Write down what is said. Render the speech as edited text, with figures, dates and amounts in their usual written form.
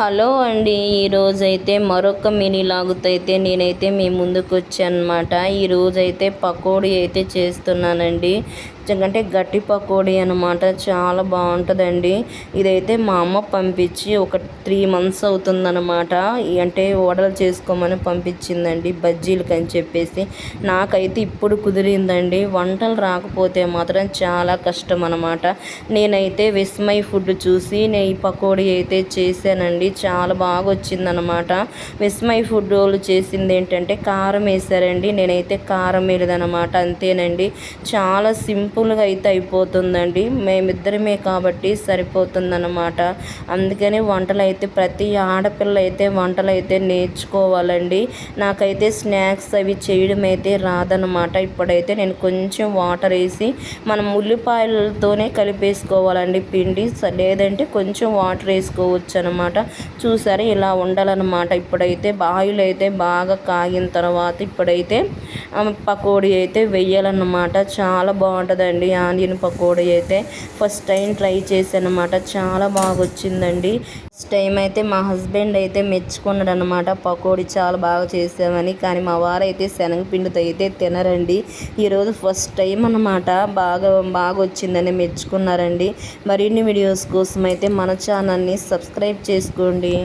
Hello అండి. ఈరోజైతే మరొక మినీ లాగుతో అయితే నేనైతే మీ ముందుకు వచ్చానమాట. ఈరోజైతే పకోడీ అయితే చేస్తున్నానండి. అంటే గట్టి పకోడీ అనమాట. చాలా బాగుంటుందండి. ఇదైతే మా అమ్మ పంపించి ఒక 3 months అవుతుందన్నమాట. అంటే వడలు చేసుకోమని పంపించిందండి, బజ్జీలకి అని చెప్పేసి. నాకైతే ఇప్పుడు కుదిరిందండి. వంటలు రాకపోతే మాత్రం చాలా కష్టం అనమాట. నేనైతే విస్మయ్ ఫుడ్ చూసి నేను ఈ పకోడీ అయితే చేశానండి. చాలా బాగా వచ్చిందనమాట. విస్మయ్ ఫుడ్ వాళ్ళు చేసింది ఏంటంటే కారం వేసారండి. నేనైతే కారం వేయలేదనమాట. అంతేనండి. చాలా సింపుల్గా అయితే అయిపోతుందండి. మేమిద్దరమే కాబట్టి సరిపోతుందన్నమాట. అందుకని వంటలు అయితే ప్రతి ఆడపిల్ల అయితే వంటలు అయితే నేర్చుకోవాలండి. నాకైతే స్నాక్స్ అవి చేయడం అయితే రాదనమాట. ఇప్పుడైతే నేను కొంచెం వాటర్ వేసి మనం ఉల్లిపాయలతోనే కలిపేసుకోవాలండి పిండి. లేదంటే కొంచెం వాటర్ వేసుకోవచ్చు అనమాట. చూసారా ఇలా ఉండాలన్నమాట. ఇప్పుడైతే ఆయిల్ అయితే బాగా కాగిన తర్వాత ఇప్పుడైతే పకోడీ అయితే వేయాలన్నమాట. చాలా బాగుంటుందండి ఆనియన్ పకోడీ అయితే. ఫస్ట్ టైం ట్రై చేశానమాట. చాలా బాగా వచ్చిందండి. ఫస్ట్ టైం అయితే మా హస్బెండ్ అయితే మెచ్చుకున్నాడు అనమాట, పకోడీ చాలా బాగా చేసామని. కానీ మా వారైతే శనగపిండితో అయితే తినరండి. ఈరోజు ఫస్ట్ టైం అనమాట. బాగా బాగా వచ్చిందని మెచ్చుకున్నారండి. మరిన్ని వీడియోస్ కోసం అయితే మన ఛానల్ని సబ్స్క్రైబ్ చేసుకోండి.